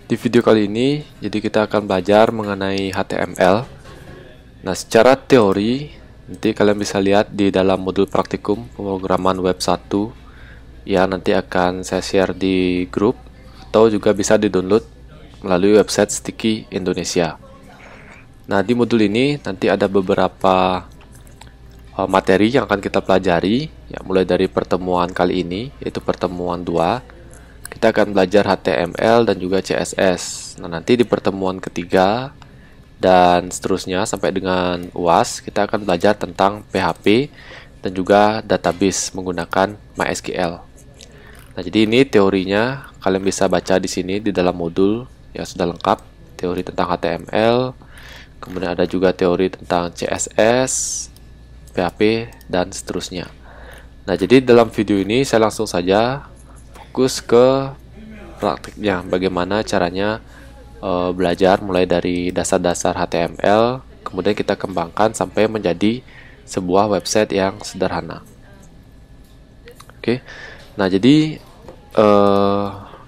Di video kali ini, jadi kita akan belajar mengenai HTML. Nah, secara teori, nanti kalian bisa lihat di dalam modul praktikum pemrograman web 1 yang nanti akan saya share di grup, atau juga bisa di-download melalui website Sticky Indonesia. Nah, di modul ini nanti ada beberapa materi yang akan kita pelajari, ya, mulai dari pertemuan kali ini, yaitu pertemuan 2. Kita akan belajar HTML dan juga CSS. Nah, nanti di pertemuan ketiga dan seterusnya sampai dengan UAS, kita akan belajar tentang PHP dan juga database menggunakan MySQL. Nah, jadi ini teorinya, kalian bisa baca di sini di dalam modul yang sudah lengkap, teori tentang HTML, kemudian ada juga teori tentang CSS, PHP, dan seterusnya. Nah, jadi dalam video ini saya langsung saja fokus ke praktiknya, bagaimana caranya belajar mulai dari dasar-dasar HTML, kemudian kita kembangkan sampai menjadi sebuah website yang sederhana. Oke, nah jadi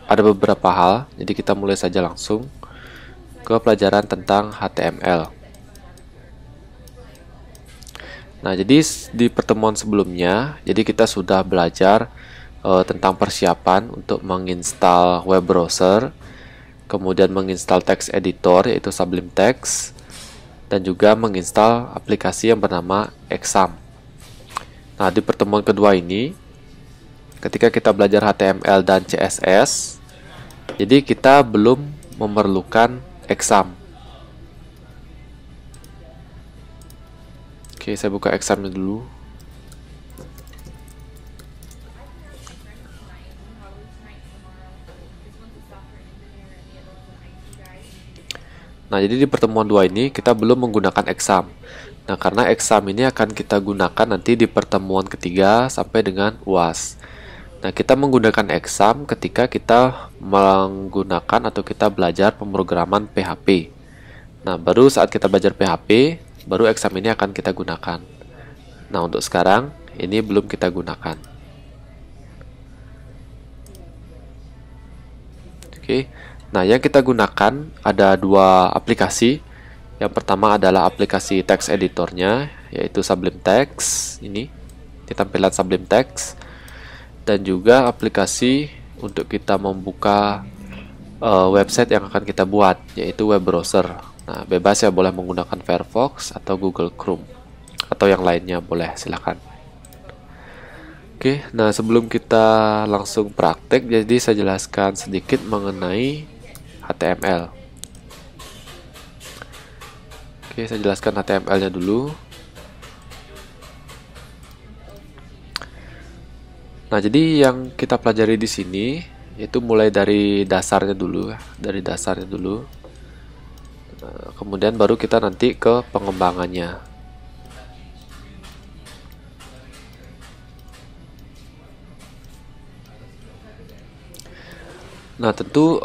ada beberapa hal, jadi kita mulai saja langsung ke pelajaran tentang HTML. Nah, jadi di pertemuan sebelumnya, jadi kita sudah belajar tentang persiapan untuk menginstal web browser, kemudian menginstal text editor yaitu Sublime Text, dan juga menginstal aplikasi yang bernama Exam. Nah, di pertemuan kedua ini, ketika kita belajar HTML dan CSS, jadi kita belum memerlukan Exam. Oke, saya buka Examnya dulu. Nah, jadi di pertemuan 2 ini kita belum menggunakan exam. Nah, karena exam ini akan kita gunakan nanti di pertemuan ketiga sampai dengan UAS. Nah, kita menggunakan exam ketika kita menggunakan atau kita belajar pemrograman PHP. Nah, baru saat kita belajar PHP, baru exam ini akan kita gunakan. Nah, untuk sekarang ini belum kita gunakan. Oke. Nah, yang kita gunakan ada dua aplikasi. Yang pertama adalah aplikasi text editornya, yaitu Sublime Text. Ini tampilan Sublime Text. Dan juga aplikasi untuk kita membuka website yang akan kita buat, yaitu web browser. Nah, bebas ya, boleh menggunakan Firefox atau Google Chrome, atau yang lainnya boleh, silakan. Oke, nah sebelum kita langsung praktek, jadi saya jelaskan sedikit mengenai HTML. Oke, saya jelaskan HTML-nya dulu. Nah, jadi yang kita pelajari di sini itu mulai dari dasarnya dulu, kemudian baru kita nanti ke pengembangannya. Nah, tentu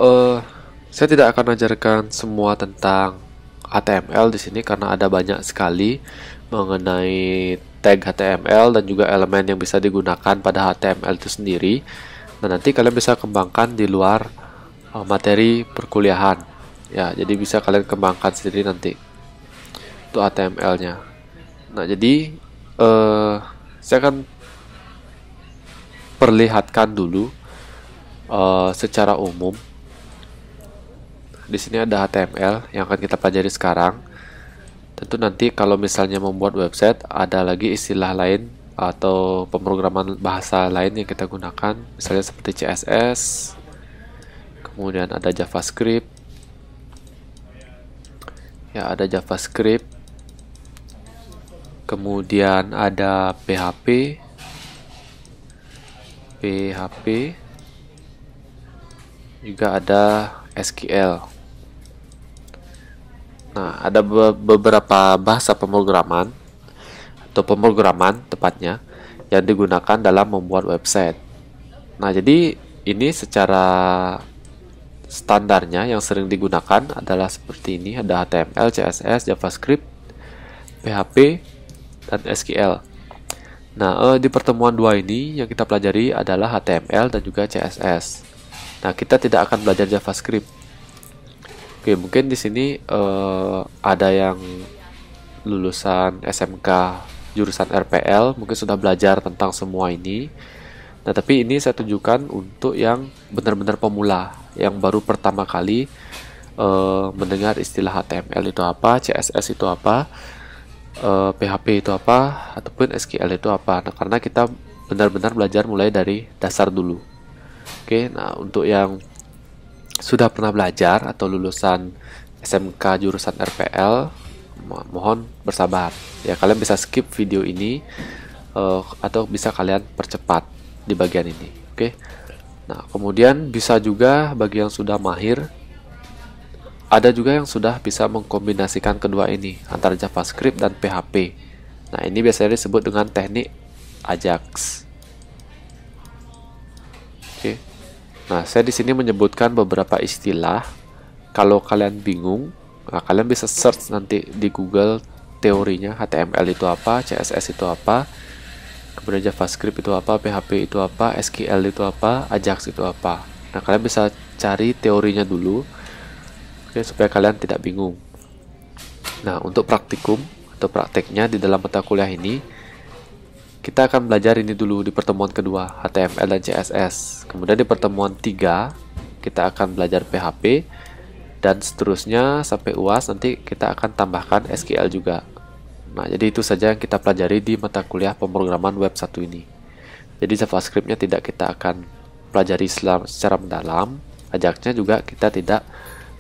saya tidak akan ajarkan semua tentang HTML di sini karena ada banyak sekali mengenai tag HTML dan juga elemen yang bisa digunakan pada HTML itu sendiri. Nah, nanti kalian bisa kembangkan di luar materi perkuliahan. Ya, jadi bisa kalian kembangkan sendiri nanti untuk HTML-nya. Nah, jadi saya akan perlihatkan dulu secara umum. Di sini ada HTML yang akan kita pelajari sekarang. Tentu nanti kalau misalnya membuat website, ada lagi istilah lain atau pemrograman bahasa lain yang kita gunakan, misalnya seperti CSS, kemudian ada JavaScript. Ya, ada JavaScript. Kemudian ada PHP. Juga ada SQL. Nah, ada beberapa bahasa pemrograman atau pemrograman tepatnya yang digunakan dalam membuat website. Nah, jadi ini secara standarnya yang sering digunakan adalah seperti ini, ada HTML, CSS, JavaScript, PHP, dan SQL. Nah, di pertemuan 2 ini yang kita pelajari adalah HTML dan juga CSS. Nah, kita tidak akan belajar JavaScript. Oke, mungkin di sini ada yang lulusan SMK jurusan RPL mungkin sudah belajar tentang semua ini. Nah, tapi ini saya tunjukkan untuk yang benar-benar pemula, yang baru pertama kali mendengar istilah HTML itu apa, CSS itu apa, PHP itu apa, ataupun SQL itu apa. Nah, karena kita benar-benar belajar mulai dari dasar dulu. Oke, nah untuk yang sudah pernah belajar atau lulusan SMK jurusan RPL, mohon bersabar. Ya, kalian bisa skip video ini atau bisa kalian percepat di bagian ini. Oke. Nah, kemudian bisa juga bagi yang sudah mahir, ada juga yang sudah bisa mengkombinasikan kedua ini antara JavaScript dan PHP. Nah, ini biasanya disebut dengan teknik Ajax. Oke. Nah, saya di sini menyebutkan beberapa istilah. Kalau kalian bingung, nah, kalian bisa search nanti di Google teorinya HTML itu apa, CSS itu apa, kemudian JavaScript itu apa, PHP itu apa, SQL itu apa, Ajax itu apa. Nah, kalian bisa cari teorinya dulu, oke, supaya kalian tidak bingung. Nah, untuk praktikum atau prakteknya di dalam mata kuliah ini, kita akan belajar ini dulu di pertemuan kedua, HTML dan CSS. Kemudian di pertemuan 3, kita akan belajar PHP. Dan seterusnya sampai UAS nanti kita akan tambahkan SQL juga. Nah, jadi itu saja yang kita pelajari di mata kuliah pemrograman web 1 ini. Jadi JavaScript-nya tidak kita akan pelajari secara mendalam. Ajax-nya juga kita tidak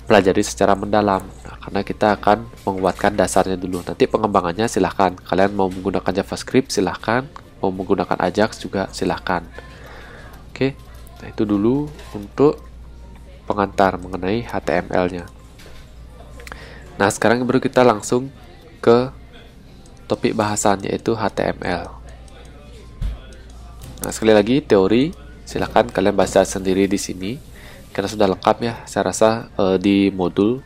pelajari secara mendalam. Nah, karena kita akan menguatkan dasarnya dulu. Nanti pengembangannya silahkan. Kalian mau menggunakan JavaScript silahkan, mau menggunakan Ajax juga silahkan. Oke, nah itu dulu untuk pengantar mengenai HTML-nya. Nah, sekarang baru kita langsung ke topik bahasan, yaitu HTML. Nah, sekali lagi teori, silahkan kalian baca sendiri di sini. Karena sudah lengkap ya, saya rasa di modul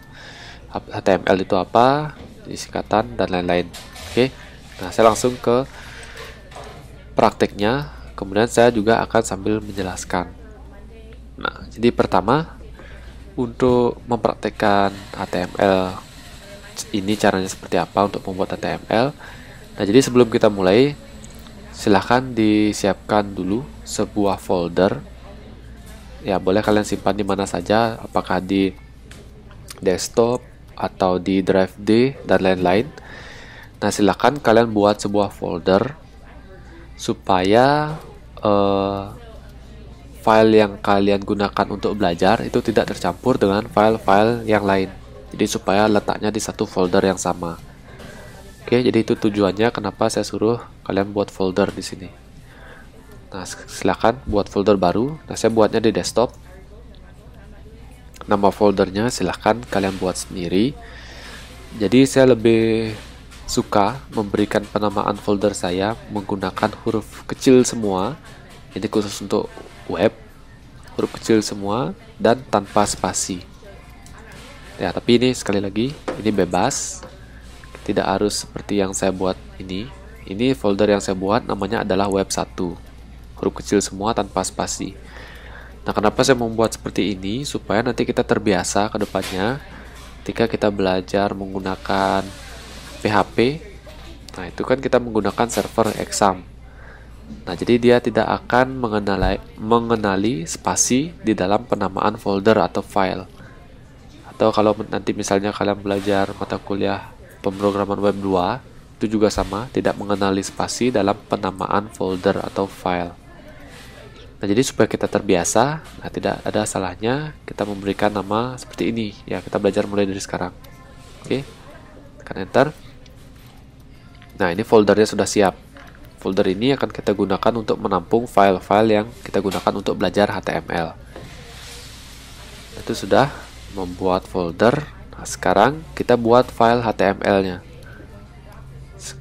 HTML itu apa, singkatan dan lain-lain. Oke, nah saya langsung ke prakteknya. Kemudian saya juga akan sambil menjelaskan. Nah, jadi pertama untuk mempraktekkan HTML ini caranya seperti apa untuk membuat HTML. Nah, jadi sebelum kita mulai, silahkan disiapkan dulu sebuah folder. Ya, boleh kalian simpan di mana saja, apakah di desktop atau di drive D dan lain-lain. Nah, silahkan kalian buat sebuah folder supaya file yang kalian gunakan untuk belajar itu tidak tercampur dengan file-file yang lain. Jadi supaya letaknya di satu folder yang sama. Oke, jadi itu tujuannya kenapa saya suruh kalian buat folder di sini. Nah, silakan buat folder baru. Nah, saya buatnya di desktop. Nama foldernya silahkan kalian buat sendiri. Jadi saya lebih suka memberikan penamaan folder saya menggunakan huruf kecil semua. Ini khusus untuk web, huruf kecil semua dan tanpa spasi. Ya, tapi ini sekali lagi, ini bebas. Tidak harus seperti yang saya buat ini. Ini folder yang saya buat namanya adalah web 1. Huruf kecil semua tanpa spasi. Nah, kenapa saya membuat seperti ini? Supaya nanti kita terbiasa ke depannya ketika kita belajar menggunakan PHP. Nah, itu kan kita menggunakan server exam. Nah, jadi dia tidak akan mengenali spasi di dalam penamaan folder atau file. Atau kalau nanti misalnya kalian belajar mata kuliah pemrograman web 2, itu juga sama, tidak mengenali spasi dalam penamaan folder atau file. Nah, jadi supaya kita terbiasa, nah tidak ada salahnya kita memberikan nama seperti ini. Ya, kita belajar mulai dari sekarang. Oke, tekan enter. Nah, ini foldernya sudah siap. Folder ini akan kita gunakan untuk menampung file-file yang kita gunakan untuk belajar HTML. Itu sudah membuat folder. Nah, sekarang kita buat file HTML-nya.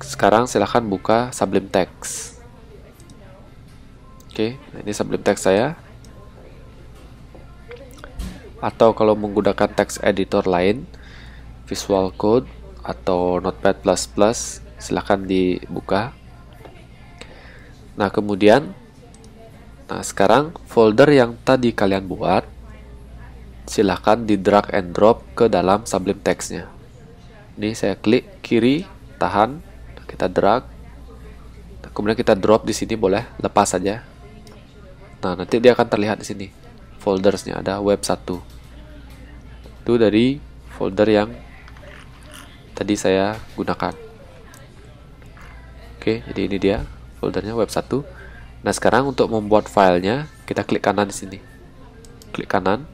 Sekarang silahkan buka Sublime Text. Oke, nah ini Sublime Text saya. Atau kalau menggunakan text editor lain, Visual Code atau Notepad++, silahkan dibuka. Nah, kemudian, nah sekarang folder yang tadi kalian buat, silahkan di drag and drop ke dalam Sublime Text-nya. Ini saya klik kiri, tahan, kita drag, kemudian kita drop di sini, boleh lepas saja. Nah, nanti dia akan terlihat di sini. Foldersnya ada web 1. Itu dari folder yang tadi saya gunakan. Oke, jadi ini dia foldernya web 1. Nah, sekarang untuk membuat filenya, kita klik kanan di sini. Klik kanan.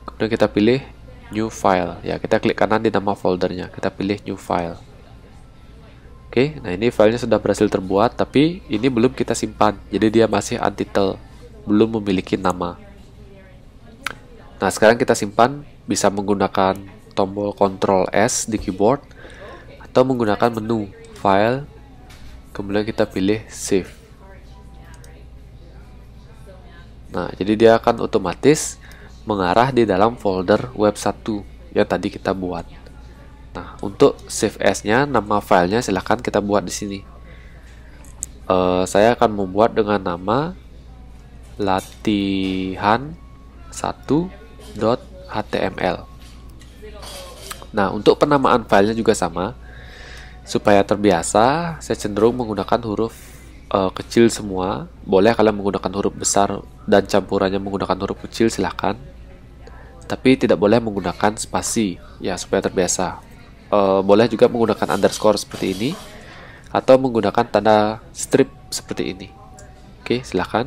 Kemudian kita pilih new file. Ya, kita klik kanan di nama foldernya. Kita pilih new file. Oke, nah ini filenya sudah berhasil terbuat, tapi ini belum kita simpan. Jadi dia masih untitled, belum memiliki nama. Nah, sekarang kita simpan bisa menggunakan tombol Ctrl S di keyboard atau menggunakan menu File, kemudian kita pilih Save. Nah, jadi dia akan otomatis mengarah di dalam folder web 1 yang tadi kita buat. Nah, untuk save as-nya, nama filenya silahkan kita buat di sini. Saya akan membuat dengan nama latihan1.html. Nah, untuk penamaan filenya juga sama. Supaya terbiasa, saya cenderung menggunakan huruf kecil semua. Boleh kalian menggunakan huruf besar dan campurannya menggunakan huruf kecil, silahkan. Tapi tidak boleh menggunakan spasi, ya, supaya terbiasa. Boleh juga menggunakan underscore seperti ini atau menggunakan tanda strip seperti ini. Oke, silahkan.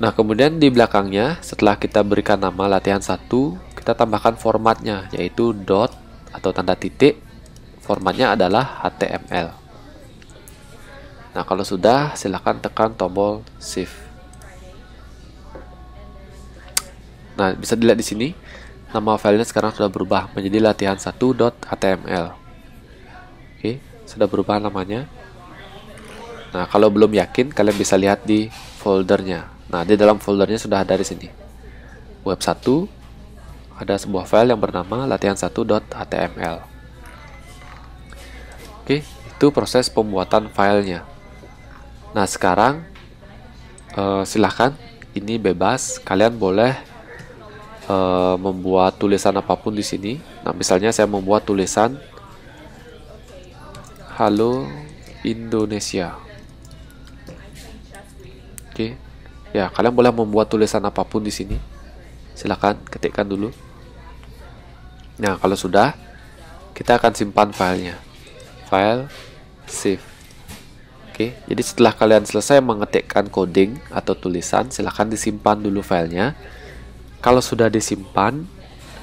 Nah, kemudian di belakangnya setelah kita berikan nama latihan 1, kita tambahkan formatnya, yaitu dot atau tanda titik. Formatnya adalah HTML. Nah, kalau sudah, silahkan tekan tombol Shift. Nah, bisa dilihat di sini. Nama filenya sekarang sudah berubah menjadi latihan1.html. Oke, sudah berubah namanya. Nah, kalau belum yakin, kalian bisa lihat di foldernya. Nah, di dalam foldernya sudah ada di sini. Web 1, ada sebuah file yang bernama latihan1.html. Oke, itu proses pembuatan filenya. Nah, sekarang silahkan, ini bebas. Kalian boleh membuat tulisan apapun di sini. Nah, misalnya saya membuat tulisan Halo Indonesia. Oke. Ya, kalian boleh membuat tulisan apapun di sini. Silakan ketikkan dulu. Nah, kalau sudah, kita akan simpan filenya. File, save. Oke, jadi setelah kalian selesai mengetikkan coding atau tulisan, silahkan disimpan dulu filenya. Kalau sudah disimpan,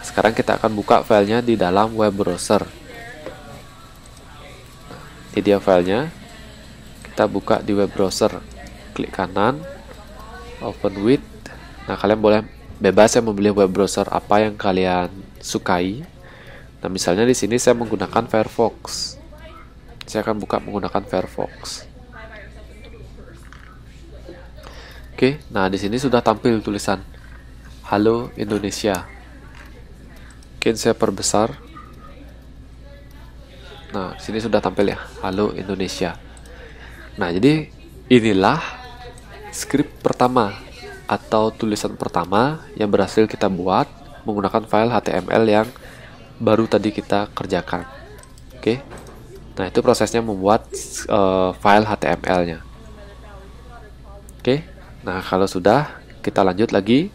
sekarang kita akan buka filenya di dalam web browser. Ini dia filenya. Kita buka di web browser. Klik kanan, open with. Nah, kalian boleh bebas ya memilih web browser apa yang kalian sukai. Nah, misalnya di sini saya menggunakan Firefox. Saya akan buka menggunakan Firefox. Oke, nah di sini sudah tampil tulisan Halo Indonesia. Mungkin saya perbesar. Nah, di sini sudah tampil ya, Halo Indonesia. Nah, jadi inilah skrip pertama atau tulisan pertama yang berhasil kita buat menggunakan file HTML yang baru tadi kita kerjakan. Oke. Nah, itu prosesnya membuat file HTML-nya. Oke. Nah, kalau sudah, kita lanjut lagi.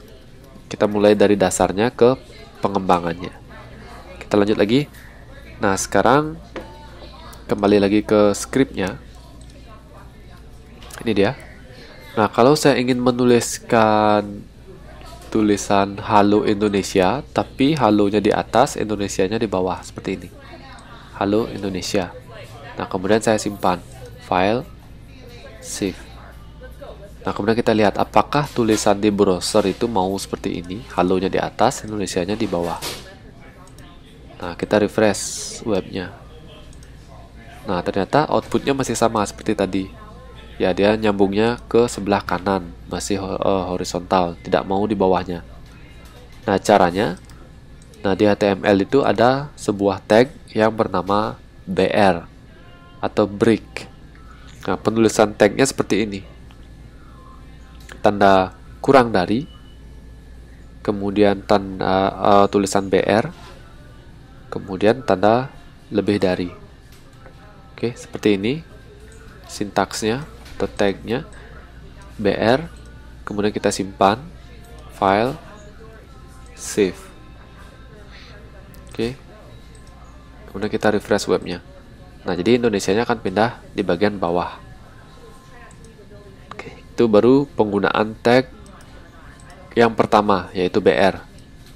Kita mulai dari dasarnya ke pengembangannya. Kita lanjut lagi. Nah, sekarang kembali lagi ke skripnya. Ini dia. Nah, kalau saya ingin menuliskan tulisan Halo Indonesia, tapi halonya di atas, Indonesianya di bawah, seperti ini. Halo Indonesia. Nah, kemudian saya simpan. File, save. Nah, kemudian kita lihat apakah tulisan di browser itu mau seperti ini, halonya di atas, Indonesianya di bawah. Nah, kita refresh webnya. Nah, ternyata outputnya masih sama seperti tadi. Ya, dia nyambungnya ke sebelah kanan, masih horizontal, tidak mau di bawahnya. Nah, caranya, nah di HTML itu ada sebuah tag yang bernama BR atau break. Nah, penulisan tagnya seperti ini. Tanda kurang dari, kemudian tanda tulisan BR, kemudian tanda lebih dari. Oke, seperti ini sintaksnya atau tagnya, BR, kemudian kita simpan, file, save. Oke, kemudian kita refresh webnya. Nah, jadi Indonesianya akan pindah di bagian bawah. Oke, itu baru penggunaan tag yang pertama, yaitu BR.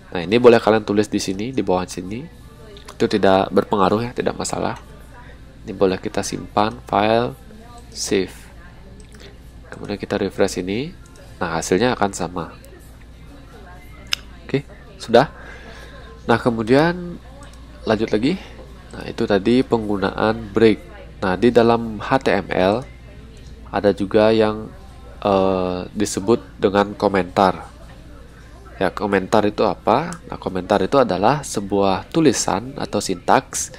Nah, ini boleh kalian tulis di sini, di bawah sini. Itu tidak berpengaruh ya, tidak masalah. Ini boleh kita simpan, file, save. Kemudian kita refresh ini. Nah, hasilnya akan sama. Oke, sudah. Nah, kemudian lanjut lagi. Nah, itu tadi penggunaan break. Nah, di dalam HTML ada juga yang disebut dengan komentar. Ya, komentar itu apa? Nah, komentar itu adalah sebuah tulisan atau sintaks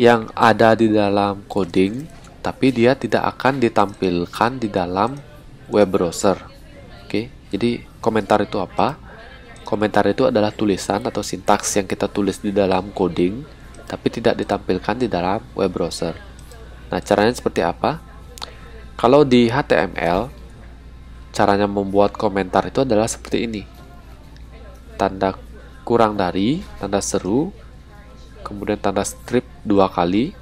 yang ada di dalam coding, tapi dia tidak akan ditampilkan di dalam web browser. Oke, jadi komentar itu apa? Komentar itu adalah tulisan atau sintaks yang kita tulis di dalam coding, tapi tidak ditampilkan di dalam web browser. Nah, caranya seperti apa? Kalau di HTML, caranya membuat komentar itu adalah seperti ini. Tanda kurang dari, tanda seru, kemudian tanda strip 2 kali,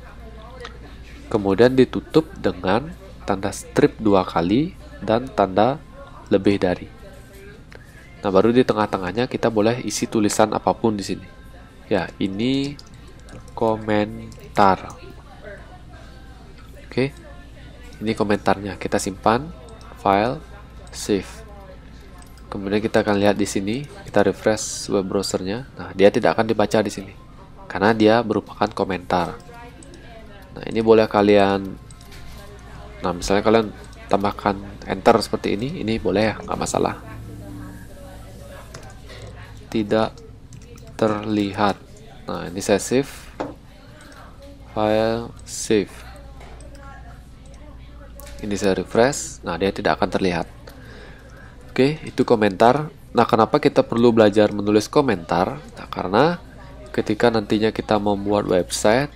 kemudian ditutup dengan tanda strip 2 kali dan tanda lebih dari. Nah, baru di tengah-tengahnya kita boleh isi tulisan apapun di sini. Ya, ini komentar. Oke, ini komentarnya. Kita simpan, file, save. Kemudian kita akan lihat di sini, kita refresh web browsernya. Nah, dia tidak akan dibaca di sini karena dia merupakan komentar. Nah, ini boleh kalian, nah misalnya kalian tambahkan enter seperti ini boleh ya, nggak masalah. Tidak terlihat. Nah, ini saya save, file, save. Ini saya refresh. Nah, dia tidak akan terlihat. Oke, itu komentar. Nah, kenapa kita perlu belajar menulis komentar? Nah, karena ketika nantinya kita membuat website,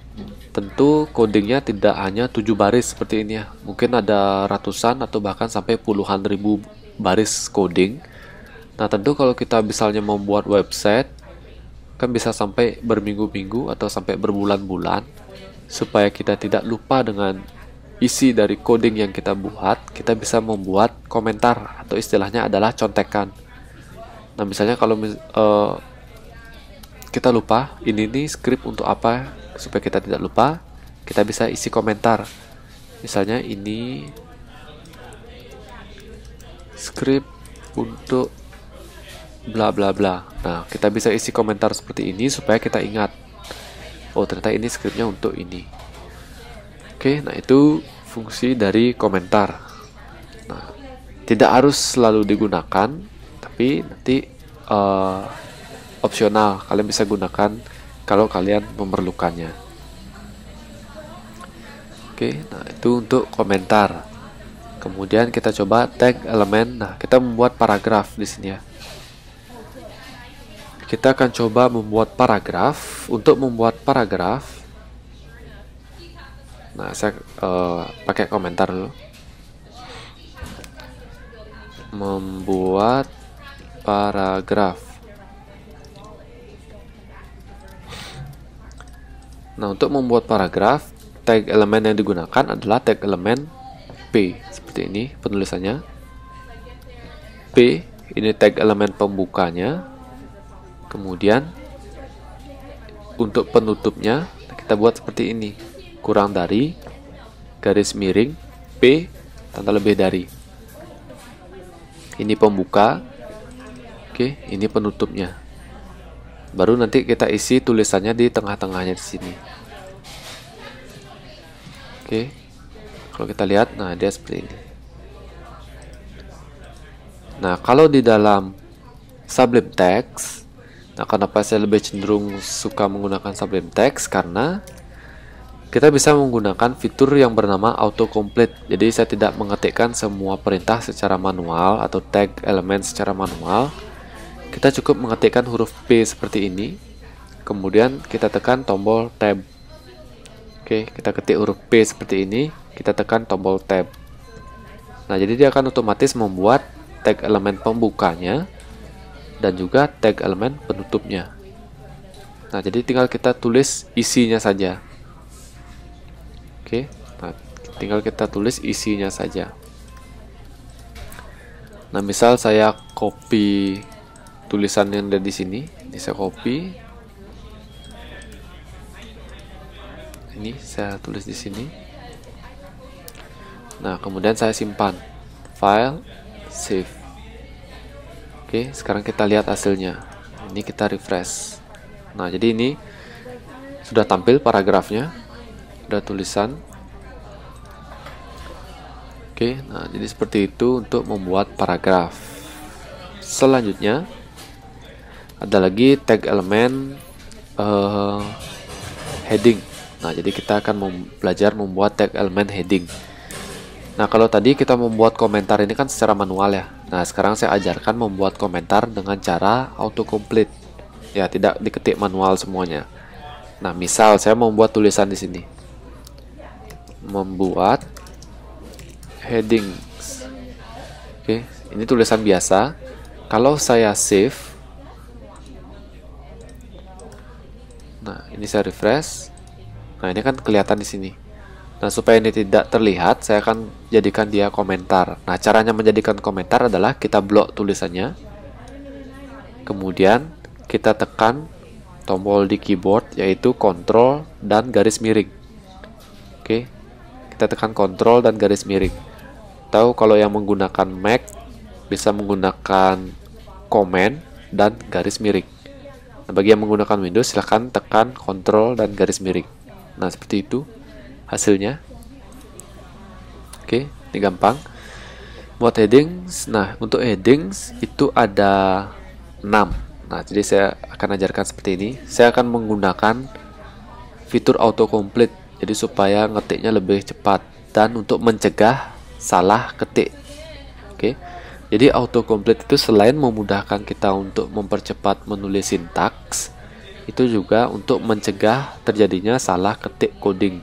tentu codingnya tidak hanya 7 baris seperti ini ya. Mungkin ada ratusan atau bahkan sampai puluhan ribu baris coding. Nah, tentu kalau kita misalnya membuat website, kan bisa sampai berminggu-minggu atau sampai berbulan-bulan. Supaya kita tidak lupa dengan isi dari coding yang kita buat, kita bisa membuat komentar atau istilahnya adalah contekan. Nah, misalnya kalau kita lupa ini nih script untuk apa, supaya kita tidak lupa, kita bisa isi komentar. Misalnya ini script untuk bla bla bla. Nah, kita bisa isi komentar seperti ini supaya kita ingat, oh ternyata ini scriptnya untuk ini. Oke, nah itu fungsi dari komentar. Nah, tidak harus selalu digunakan, tapi nanti opsional. Kalian bisa gunakan kalau kalian memerlukannya. Oke, nah itu untuk komentar. Kemudian kita coba tag elemen. Nah, kita membuat paragraf di sini ya. Kita akan coba membuat paragraf. Untuk membuat paragraf, nah, saya pakai komentar dulu. Membuat paragraf. Nah, untuk membuat paragraf, tag elemen yang digunakan adalah tag elemen P. Seperti ini penulisannya. P, ini tag elemen pembukanya. Kemudian, untuk penutupnya, kita buat seperti ini. Kurang dari, garis miring, P, tanda lebih dari. Ini pembuka. Oke, ini penutupnya. Baru nanti kita isi tulisannya di tengah-tengahnya di sini. Oke, kalau kita lihat, nah dia seperti ini. Nah, kalau di dalam Sublime Text, nah kenapa saya lebih cenderung suka menggunakan Sublime Text? Karena kita bisa menggunakan fitur yang bernama autocomplete. Jadi saya tidak mengetikkan semua perintah secara manual atau tag elemen secara manual. kita cukup mengetikkan huruf P seperti ini, kemudian kita tekan tombol tab. Oke, kita ketik huruf P seperti ini, kita tekan tombol tab. Nah, jadi dia akan otomatis membuat tag elemen pembukanya dan juga tag elemen penutupnya. Nah, jadi tinggal kita tulis isinya saja. Oke, nah, tinggal kita tulis isinya saja. Nah, misal saya copy tulisan yang ada di sini, ini saya copy. Ini saya tulis di sini. Nah, kemudian saya simpan. File, save. Oke, sekarang kita lihat hasilnya. Ini kita refresh. Nah, jadi ini sudah tampil paragrafnya, sudah tulisan. Oke, nah jadi seperti itu untuk membuat paragraf. Selanjutnya ada lagi tag elemen heading. Nah, jadi kita akan belajar membuat tag elemen heading. Nah, kalau tadi kita membuat komentar ini kan secara manual ya. Nah, sekarang saya ajarkan membuat komentar dengan cara autocomplete. Ya, tidak diketik manual semuanya. Nah, misal saya membuat tulisan di sini. Membuat headings. Oke, ini tulisan biasa. Kalau saya save, nah ini saya refresh. Nah, ini kan kelihatan di sini. Nah, supaya ini tidak terlihat, saya akan jadikan dia komentar. Nah, caranya menjadikan komentar adalah kita blok tulisannya. Kemudian kita tekan tombol di keyboard yaitu Ctrl dan garis miring. Oke, kita tekan Ctrl dan garis miring. Tahu kalau yang menggunakan Mac bisa menggunakan Command dan garis miring. Nah, bagi yang menggunakan Windows silahkan tekan Ctrl dan garis miring. Nah, seperti itu hasilnya. Oke, ini gampang. Buat headings, nah untuk headings itu ada 6. Nah, jadi saya akan ajarkan seperti ini. Saya akan menggunakan fitur autocomplete, jadi supaya ngetiknya lebih cepat dan untuk mencegah salah ketik. Oke, jadi autocomplete itu selain memudahkan kita untuk mempercepat menulis sintaks, itu juga untuk mencegah terjadinya salah ketik coding.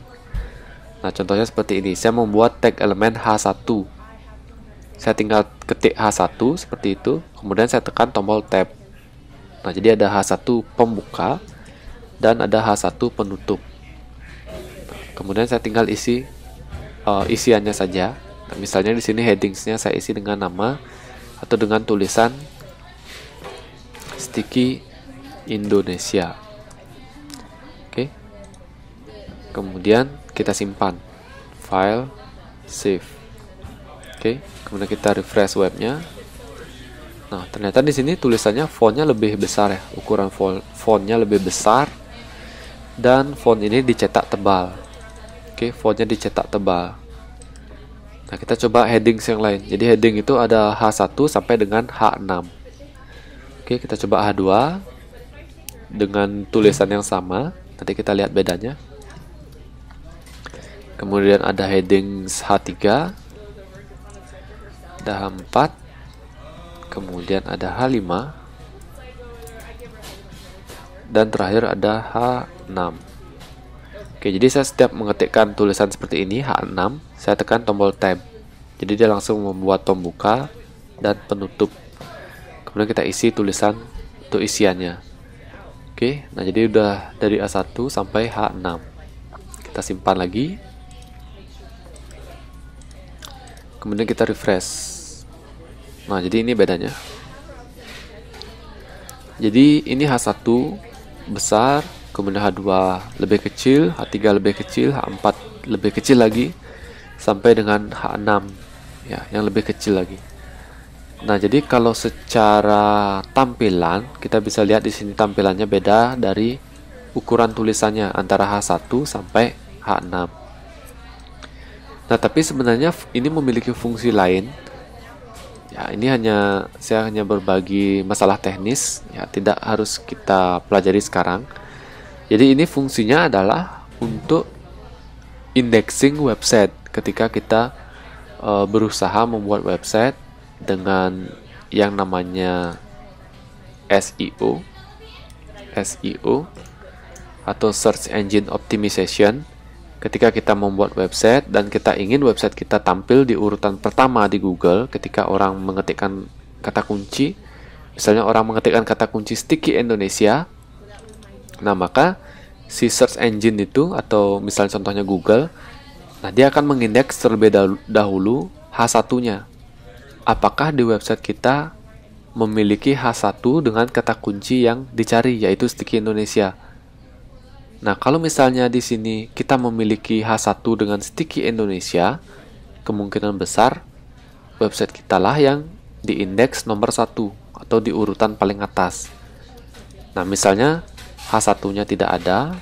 Nah, contohnya seperti ini. Saya membuat tag elemen H1. Saya tinggal ketik H1 seperti itu, kemudian saya tekan tombol tab. Nah, jadi ada H1 pembuka dan ada H1 penutup. Nah, kemudian saya tinggal isi isiannya saja. Nah, misalnya di sini headingsnya saya isi dengan nama atau dengan tulisan Sticky Indonesia. Oke. Kemudian kita simpan. File, save. Oke, kemudian kita refresh webnya. Nah, ternyata di sini tulisannya fontnya lebih besar ya, ukuran fontnya lebih besar dan font ini dicetak tebal. Oke, fontnya dicetak tebal. Nah, kita coba headings yang lain. Jadi heading itu ada H1 sampai dengan H6. Oke, kita coba H2 dengan tulisan yang sama. Nanti kita lihat bedanya. Kemudian ada headings H3, ada H4. Kemudian ada H5 dan terakhir ada H6. Oke, jadi saya setiap mengetikkan tulisan seperti ini H6, saya tekan tombol tab. Jadi dia langsung membuat pembuka dan penutup. Kemudian kita isi tulisan untuk isiannya. Oke, nah jadi udah dari A1 sampai H6. Kita simpan lagi. Kemudian kita refresh. Nah, jadi ini bedanya. Jadi ini H1 besar, kemudian H2 lebih kecil, H3 lebih kecil, H4 lebih kecil lagi, sampai dengan H6 ya, yang lebih kecil lagi. Nah, jadi kalau secara tampilan kita bisa lihat di sini tampilannya beda dari ukuran tulisannya antara H1 sampai H6. Nah, tapi sebenarnya ini memiliki fungsi lain. Ya, ini saya hanya berbagi masalah teknis, ya tidak harus kita pelajari sekarang. Jadi ini fungsinya adalah untuk indexing website ketika kita berusaha membuat website dengan yang namanya SEO, atau Search Engine Optimization. Ketika kita membuat website dan kita ingin website kita tampil di urutan pertama di Google ketika orang mengetikkan kata kunci, misalnya orang mengetikkan kata kunci sticky Indonesia, nah maka si search engine itu, atau misalnya contohnya Google, nah dia akan mengindeks terlebih dahulu H1-nya. Apakah di website kita memiliki H1 dengan kata kunci yang dicari, yaitu sticky Indonesia. Nah, kalau misalnya di sini kita memiliki H1 dengan sticky Indonesia, kemungkinan besar website kita lah yang diindeks nomor 1 atau di urutan paling atas. Nah, misalnya H1-nya tidak ada,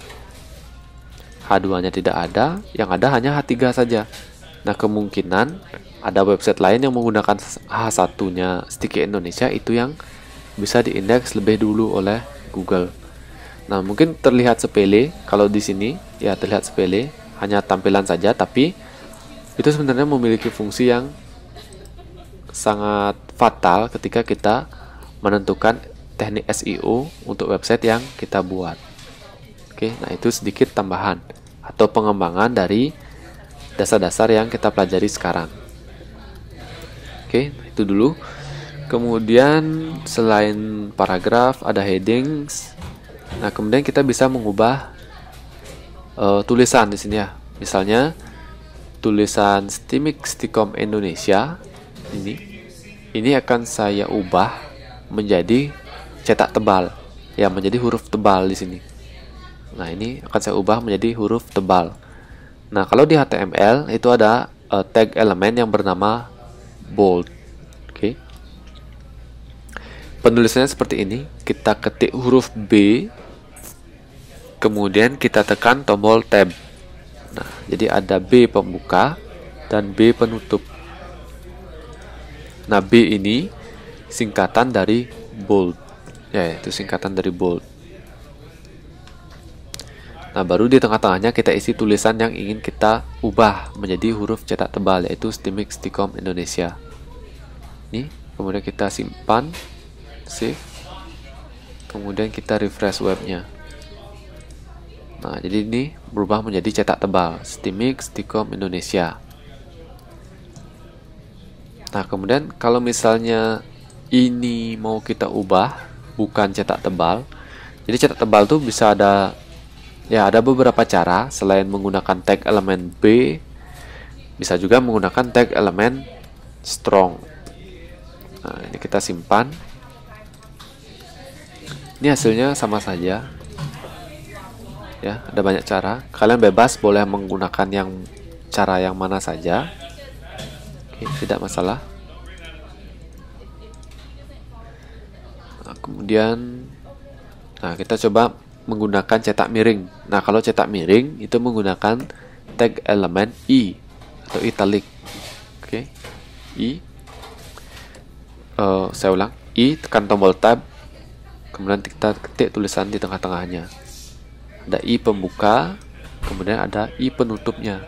H2-nya tidak ada, yang ada hanya H3 saja. Nah, kemungkinan ada website lain yang menggunakan H1-nya sticky Indonesia itu yang bisa diindeks lebih dulu oleh Google. Nah, mungkin terlihat sepele kalau di sini, ya terlihat sepele, hanya tampilan saja, tapi itu sebenarnya memiliki fungsi yang sangat fatal ketika kita menentukan teknik SEO untuk website yang kita buat. Oke, nah itu sedikit tambahan atau pengembangan dari dasar-dasar yang kita pelajari sekarang. Oke, itu dulu. Kemudian selain paragraf ada headings. Nah, kemudian kita bisa mengubah tulisan di sini ya. Misalnya tulisan Stimik Stikom Indonesia ini akan saya ubah menjadi cetak tebal. Ya, menjadi huruf tebal di sini. Nah, ini akan saya ubah menjadi huruf tebal. Nah, kalau di HTML itu ada tag elemen yang bernama bold. Oke. Penulisannya seperti ini. Kita ketik huruf B, kemudian kita tekan tombol tab. Nah, jadi ada B pembuka dan B penutup. Nah, B ini singkatan dari bold. Ya, itu singkatan dari bold. Nah, baru di tengah-tengahnya kita isi tulisan yang ingin kita ubah menjadi huruf cetak tebal, yaitu Stimik Stikom Indonesia. Ini, kemudian kita simpan, save, kemudian kita refresh webnya. Nah, jadi ini berubah menjadi cetak tebal, Stimik Stikom Indonesia. Nah, kemudian kalau misalnya ini mau kita ubah bukan cetak tebal, jadi cetak tebal tuh bisa ada, ya ada beberapa cara. Selain menggunakan tag elemen B, bisa juga menggunakan tag elemen strong. Nah, ini kita simpan. Ini hasilnya sama saja. Ya, ada banyak cara. Kalian bebas boleh menggunakan cara yang mana saja. Oke, tidak masalah. Nah, kemudian kita coba menggunakan cetak miring. Nah, kalau cetak miring itu menggunakan tag elemen I atau italic. Oke. I. Saya ulang. I, tekan tombol tab. Kemudian kita ketik tulisan di tengah-tengahnya. Ada I pembuka, kemudian ada I penutupnya.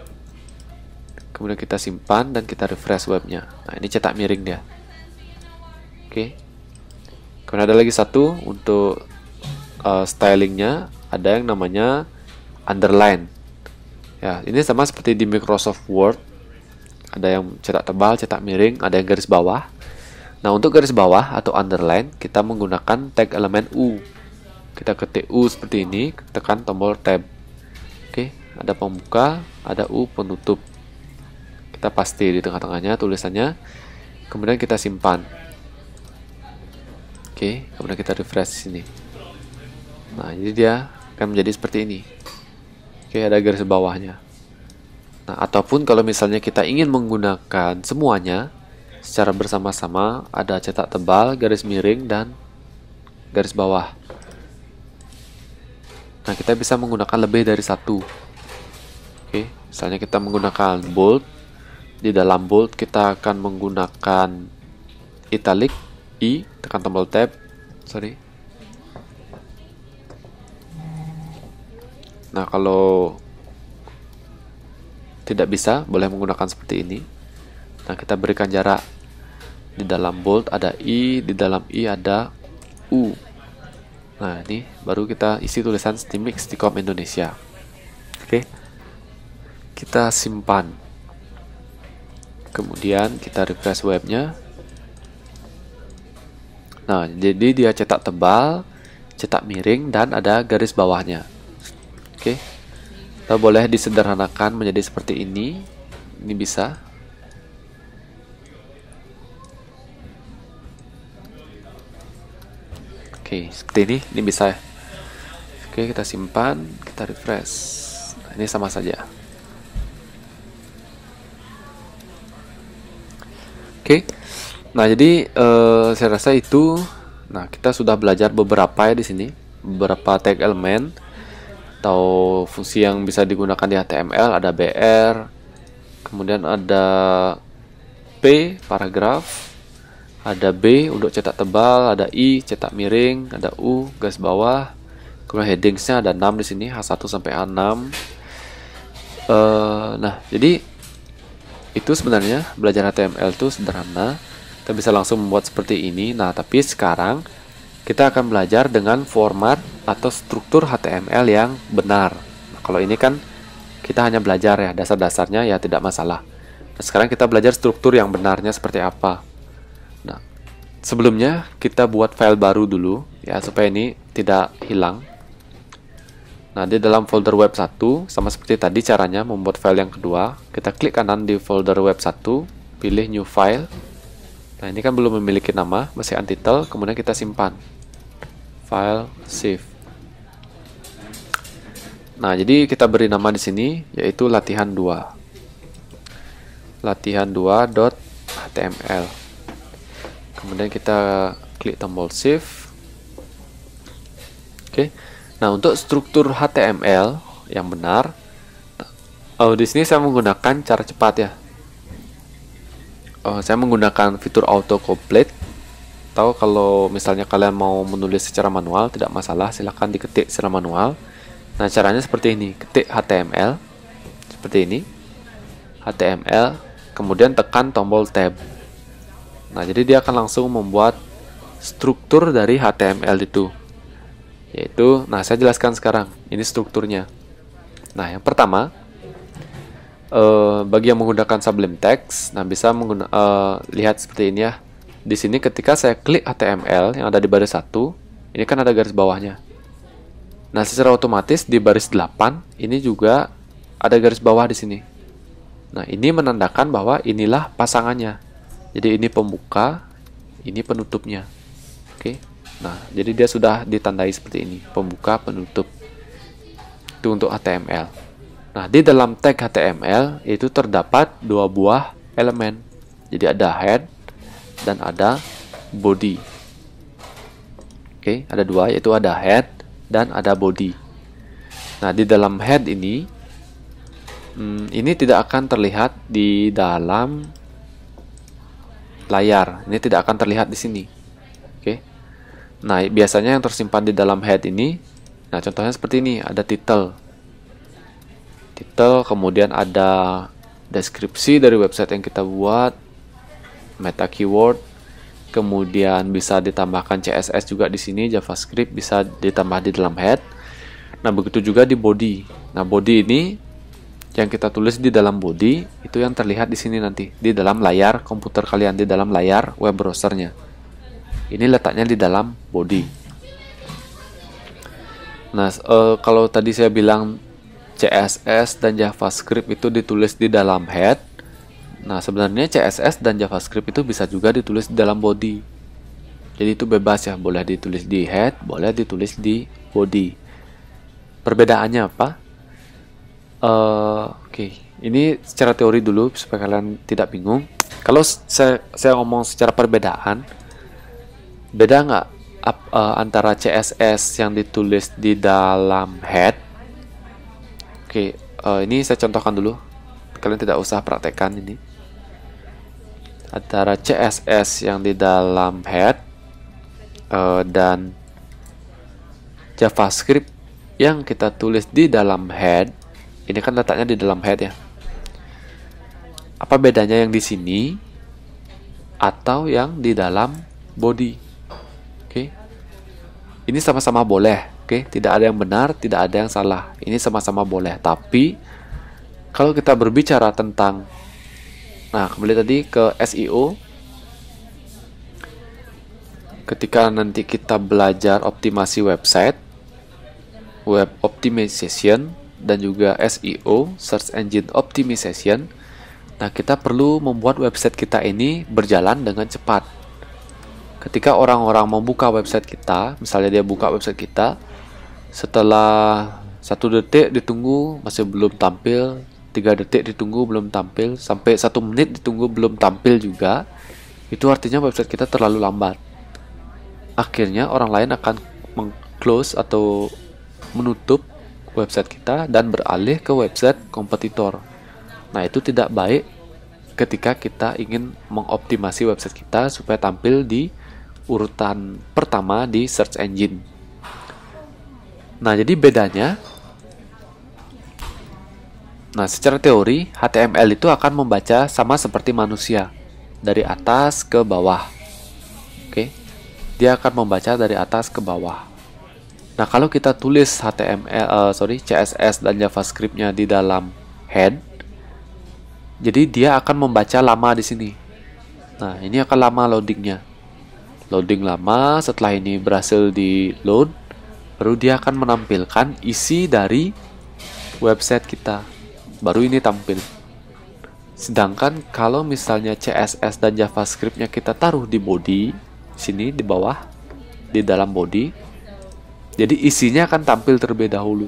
Kemudian kita simpan dan kita refresh webnya. Nah, ini cetak miring dia. Oke. Kemudian ada lagi satu untuk stylingnya, ada yang namanya underline. Ya, ini sama seperti di Microsoft Word. Ada yang cetak tebal, cetak miring, ada yang garis bawah. Nah, untuk garis bawah atau underline, kita menggunakan tag elemen U. Kita ketik U seperti ini, tekan tombol tab. Oke, ada pembuka, ada U penutup. Kita paste di tengah-tengahnya tulisannya, kemudian kita simpan. Oke, kemudian kita refresh sini. Nah, jadi dia akan menjadi seperti ini. Oke, ada garis bawahnya. Nah, ataupun kalau misalnya kita ingin menggunakan semuanya secara bersama-sama, ada cetak tebal, garis miring, dan garis bawah. Nah, kita bisa menggunakan lebih dari satu. Oke, misalnya kita menggunakan bold. Di dalam bold kita akan menggunakan italic, I, tekan tombol tab. Nah, kalau tidak bisa, boleh menggunakan seperti ini. Nah, kita berikan jarak. Di dalam bold ada I, di dalam I ada U. Nah, ini baru kita isi tulisan Stimik Stikom Indonesia. Oke. Kita simpan. Kemudian kita refresh webnya. Nah, jadi dia cetak tebal, cetak miring, dan ada garis bawahnya. Oke. Kita boleh disederhanakan menjadi seperti ini. Ini bisa. Oke, seperti ini bisa ya. Oke, kita simpan, kita refresh. Nah, ini sama saja. Oke, nah jadi saya rasa itu. Nah, kita sudah belajar beberapa ya di sini, beberapa tag elemen atau fungsi yang bisa digunakan di HTML. Ada BR, kemudian ada P paragraf, ada B untuk cetak tebal, ada I cetak miring, ada U garis bawah, kemudian headingsnya ada 6 di sini, H1 sampai H6. Nah, jadi itu sebenarnya belajar HTML itu sederhana. Kita bisa langsung membuat seperti ini. Nah, tapi sekarang kita akan belajar dengan format atau struktur HTML yang benar. Nah, kalau ini kan kita hanya belajar ya, dasar-dasarnya ya tidak masalah. Nah, sekarang kita belajar struktur yang benarnya seperti apa. Nah, sebelumnya kita buat file baru dulu ya supaya ini tidak hilang. Nah, di dalam folder web 1 sama seperti tadi caranya membuat file yang kedua. Kita klik kanan di folder web 1, pilih new file. Nah, ini kan belum memiliki nama, masih untitled, kemudian kita simpan. File save. Nah, jadi kita beri nama di sini yaitu latihan 2. Latihan2.html. Kemudian kita klik tombol save. Oke. Nah, untuk struktur HTML yang benar, di sini saya menggunakan cara cepat ya. Saya menggunakan fitur auto complete. Atau kalau misalnya kalian mau menulis secara manual, tidak masalah, silahkan diketik secara manual. Nah, caranya seperti ini. Ketik HTML seperti ini. HTML, kemudian tekan tombol tab. Nah, jadi dia akan langsung membuat struktur dari HTML itu. Yaitu, nah saya jelaskan sekarang. Ini strukturnya. Nah, yang pertama, bagi yang menggunakan Sublime Text, nah bisa lihat seperti ini ya. Di sini ketika saya klik HTML yang ada di baris 1, ini kan ada garis bawahnya. Nah, secara otomatis di baris 8 ini juga ada garis bawah di sini. Nah, ini menandakan bahwa inilah pasangannya. Jadi ini pembuka, ini penutupnya. Oke. Nah, jadi dia sudah ditandai seperti ini, pembuka, penutup. Itu untuk HTML. Nah, di dalam tag HTML itu terdapat 2 buah elemen. Jadi ada head dan ada body. Oke, ada 2, yaitu ada head dan ada body. Nah, di dalam head ini tidak akan terlihat di dalam layar. Ini tidak akan terlihat di sini. Oke. Nah, biasanya yang tersimpan di dalam head ini, nah contohnya seperti ini, ada title, kemudian ada deskripsi dari website yang kita buat, meta keyword, kemudian bisa ditambahkan CSS juga di sini, JavaScript bisa ditambah di dalam head. Nah, begitu juga di body. Nah, body ini yang kita tulis di dalam body itu yang terlihat di sini nanti di dalam layar komputer kalian, di dalam layar web browsernya. Ini letaknya di dalam body. Nah, kalau tadi saya bilang CSS dan JavaScript itu ditulis di dalam head. Nah, sebenarnya CSS dan JavaScript itu bisa juga ditulis di dalam body. Jadi itu bebas ya, boleh ditulis di head, boleh ditulis di body. Perbedaannya apa? Oke. Ini secara teori dulu supaya kalian tidak bingung. Kalau saya ngomong secara perbedaan, beda nggak antara CSS yang ditulis di dalam head? Oke, ini saya contohkan dulu. Kalian tidak usah praktekkan ini. Antara CSS yang di dalam head dan JavaScript yang kita tulis di dalam head, ini kan letaknya di dalam head ya. Apa bedanya yang di sini atau yang di dalam body? Oke. Ini sama-sama boleh, oke? Tidak ada yang benar, tidak ada yang salah. Ini sama-sama boleh. Tapi kalau kita berbicara tentang, nah kembali tadi ke SEO, ketika nanti kita belajar optimasi website, web optimization, dan juga SEO, search engine optimization, nah kita perlu membuat website kita ini berjalan dengan cepat. Ketika orang-orang membuka website kita, misalnya dia buka website kita, setelah 1 detik ditunggu masih belum tampil, 3 detik ditunggu belum tampil, sampai 1 menit ditunggu belum tampil juga, itu artinya website kita terlalu lambat. Akhirnya orang lain akan meng-close atau menutup website kita dan beralih ke website kompetitor. Nah, itu tidak baik ketika kita ingin mengoptimasi website kita supaya tampil di urutan pertama di search engine. Nah, jadi bedanya, nah secara teori HTML itu akan membaca sama seperti manusia, dari atas ke bawah. Oke, dia akan membaca dari atas ke bawah. Nah, kalau kita tulis CSS dan JavaScript-nya di dalam head, jadi dia akan membaca lama di sini. Nah, ini akan lama loadingnya. Loading lama, setelah ini berhasil di load, baru dia akan menampilkan isi dari website kita. Baru ini tampil. Sedangkan kalau misalnya CSS dan JavaScript-nya kita taruh di body, sini di bawah, di dalam body, jadi isinya akan tampil terlebih dahulu.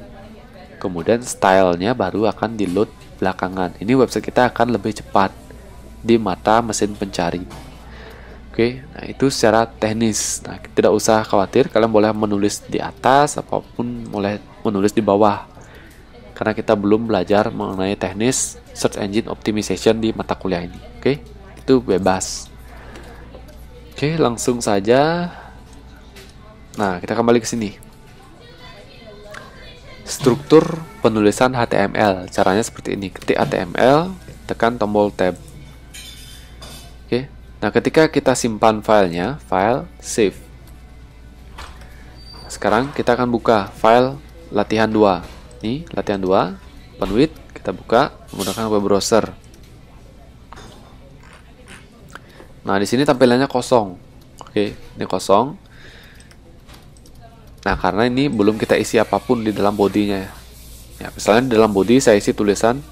Kemudian stylenya baru akan di load belakangan. Ini website kita akan lebih cepat di mata mesin pencari. Oke, nah itu secara teknis. Nah, tidak usah khawatir, kalian boleh menulis di atas, apapun boleh menulis di bawah. Karena kita belum belajar mengenai teknis search engine optimization di mata kuliah ini. Oke, itu bebas. Oke, langsung saja. Nah, kita kembali ke sini. Struktur penulisan HTML. Caranya seperti ini. Ketik HTML, tekan tombol tab. Oke. Nah, ketika kita simpan filenya, file, save. Sekarang kita akan buka file latihan 2. Nih, latihan 2, open with, kita buka menggunakan web browser. Nah, di sini tampilannya kosong. Oke, ini kosong. Nah, karena ini belum kita isi apapun di dalam bodinya. Ya, misalnya di dalam body saya isi tulisan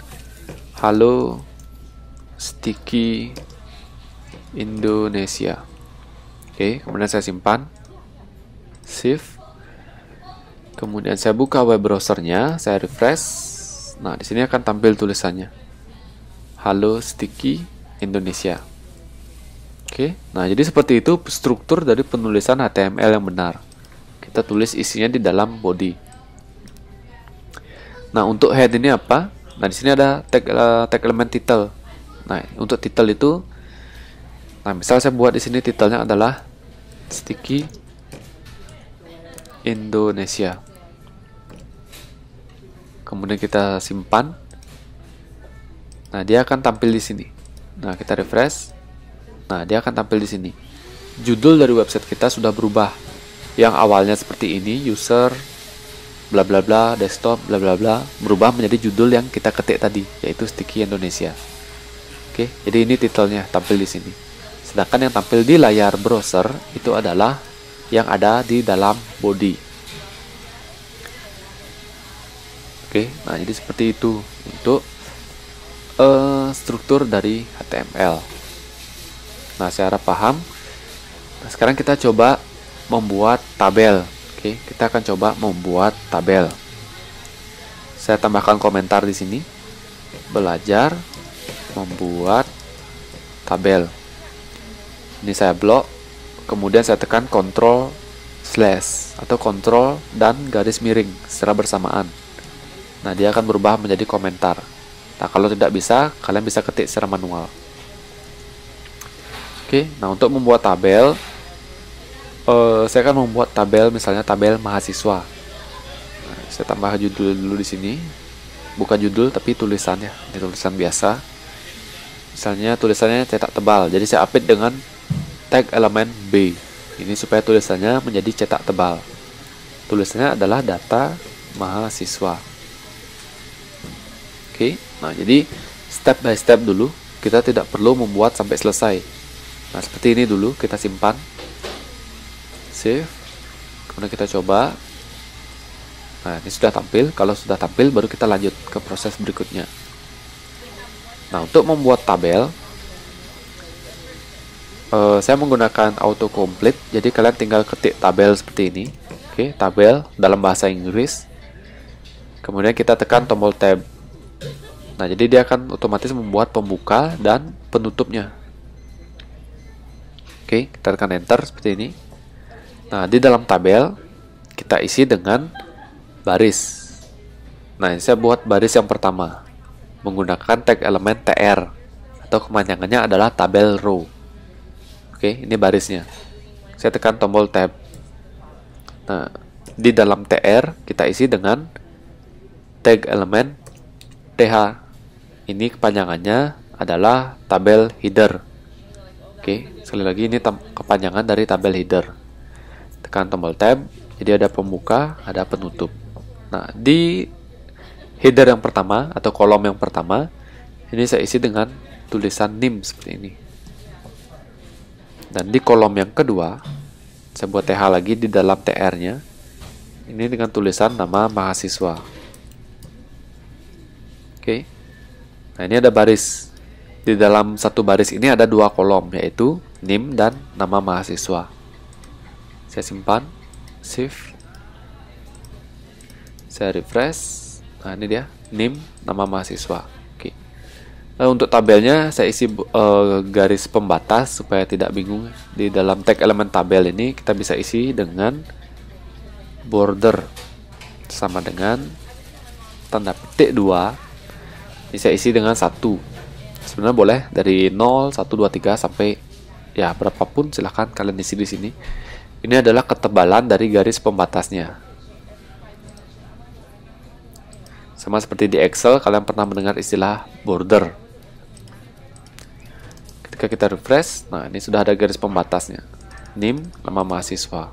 Halo Sticky Indonesia. Oke, kemudian saya simpan, save. Kemudian saya buka web browsernya, saya refresh. Nah, di sini akan tampil tulisannya Halo Sticky Indonesia. Oke, nah jadi seperti itu struktur dari penulisan HTML yang benar. Kita tulis isinya di dalam body. Nah, untuk head ini apa? Nah, di sini ada tag element title. Nah, untuk title itu, nah, misal saya buat di sini titelnya adalah Sticky Indonesia. Kemudian kita simpan. Nah, dia akan tampil di sini. Nah, kita refresh. Nah, dia akan tampil di sini. Judul dari website kita sudah berubah. Yang awalnya seperti ini, user bla bla bla, desktop bla bla bla, berubah menjadi judul yang kita ketik tadi, yaitu Sticky Indonesia. Oke, jadi ini titelnya tampil di sini. Sedangkan yang tampil di layar browser itu adalah yang ada di dalam body. Oke, nah jadi seperti itu untuk struktur dari HTML. Nah, saya harap paham. Nah, sekarang kita coba membuat tabel. Oke, kita akan coba membuat tabel. Saya tambahkan komentar di sini. Belajar membuat tabel. Ini saya blok, kemudian saya tekan Ctrl / atau Ctrl dan garis miring secara bersamaan. Nah, dia akan berubah menjadi komentar. Nah, kalau tidak bisa, kalian bisa ketik secara manual. Oke, nah untuk membuat tabel, saya akan membuat tabel, misalnya tabel mahasiswa. Nah, saya tambah judul dulu di sini, bukan judul tapi tulisannya, ini tulisan biasa. Misalnya tulisannya cetak tebal, jadi saya update dengan tag elemen B. Ini supaya tulisannya menjadi cetak tebal. tulisannya adalah data mahasiswa. Oke, nah jadi step by step dulu, kita tidak perlu membuat sampai selesai. Nah seperti ini dulu, kita simpan, save, kemudian kita coba. Nah ini sudah tampil. Kalau sudah tampil baru kita lanjut ke proses berikutnya. Nah untuk membuat tabel, saya menggunakan autocomplete. Jadi kalian tinggal ketik tabel seperti ini. Oke, tabel dalam bahasa Inggris. Kemudian kita tekan tombol tab. Nah jadi dia akan otomatis membuat pembuka dan penutupnya. Oke, kita tekan enter seperti ini. Nah di dalam tabel kita isi dengan baris. Nah ini saya buat baris yang pertama menggunakan tag elemen tr, atau kepanjangannya adalah tabel row. Oke, ini barisnya. Saya tekan tombol tab. Nah di dalam tr kita isi dengan tag elemen th. Ini kepanjangannya adalah tabel header. Oke, sekali lagi ini kepanjangan dari tabel header. Tekan tombol tab, jadi ada pembuka, ada penutup. Nah, di header yang pertama atau kolom yang pertama, ini saya isi dengan tulisan NIM seperti ini. Dan di kolom yang kedua, saya buat TH lagi di dalam TR-nya. Ini dengan tulisan nama mahasiswa. Oke. Nah, ini ada baris. Di dalam satu baris ini ada dua kolom, yaitu NIM dan nama mahasiswa. Saya simpan, save. Saya refresh. Nah, ini dia, NIM, nama mahasiswa. Oke. Nah, untuk tabelnya saya isi garis pembatas supaya tidak bingung. Di dalam tag elemen tabel ini kita bisa isi dengan border sama dengan tanda petik 2. Ini saya isi dengan 1. Sebenarnya boleh dari 0, 1, 2, 3 sampai ya berapapun, silahkan kalian isi di sini. Ini adalah ketebalan dari garis pembatasnya. Sama seperti di Excel, kalian pernah mendengar istilah border. Ketika kita refresh, nah ini sudah ada garis pembatasnya. NIM, nama mahasiswa.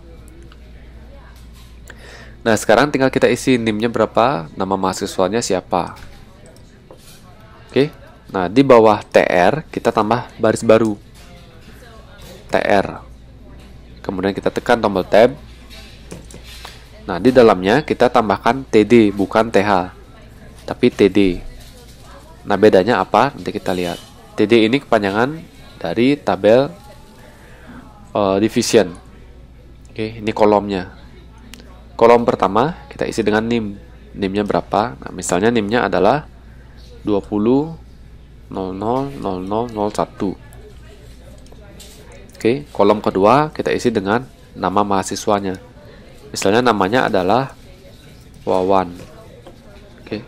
Nah sekarang tinggal kita isi NIM-nya berapa, nama mahasiswanya siapa. Oke, nah di bawah TR kita tambah baris baru TR. Kemudian kita tekan tombol tab. Nah di dalamnya kita tambahkan TD, bukan TH, tapi TD. Nah bedanya apa? Nanti kita lihat. TD ini kepanjangan dari tabel division. Oke, ini kolomnya. Kolom pertama kita isi dengan NIM. NIM-nya berapa? Nah misalnya NIM-nya adalah 20.00.00.01. Oke, kolom kedua kita isi dengan nama mahasiswanya. Misalnya namanya adalah Wawan. Oke.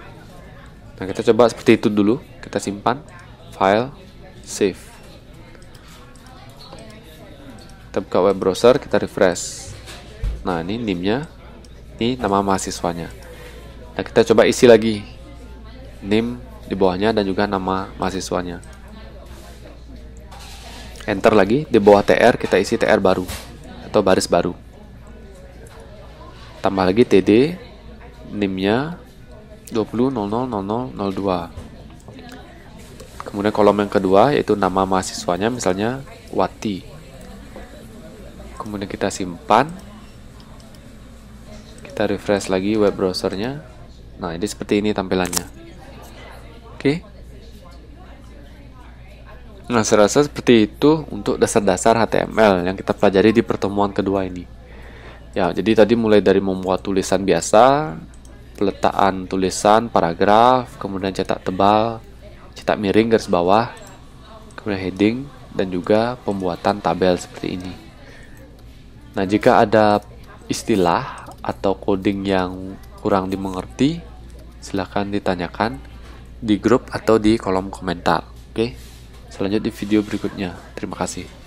Nah, kita coba seperti itu dulu. Kita simpan, file, save. Kita buka web browser, kita refresh. Nah, ini NIM-nya, ini nama mahasiswanya. Nah, kita coba isi lagi NIM di bawahnya dan juga nama mahasiswanya. Enter lagi, di bawah TR kita isi TR baru atau baris baru. Tambah lagi TD, NIM-nya 20.00.00.02. Kemudian kolom yang kedua yaitu nama mahasiswanya, misalnya Wati. Kemudian kita simpan. Kita refresh lagi web browsernya. Nah, ini seperti ini tampilannya. Oke. Nah, saya rasa seperti itu untuk dasar-dasar HTML yang kita pelajari di pertemuan kedua ini. Ya, jadi tadi mulai dari membuat tulisan biasa, peletaan tulisan, paragraf, kemudian cetak tebal, cetak miring, garis bawah, kemudian heading, dan juga pembuatan tabel seperti ini. Nah, jika ada istilah atau coding yang kurang dimengerti, silahkan ditanyakan di grup atau di kolom komentar. Oke, selanjutnya di video berikutnya. Terima kasih.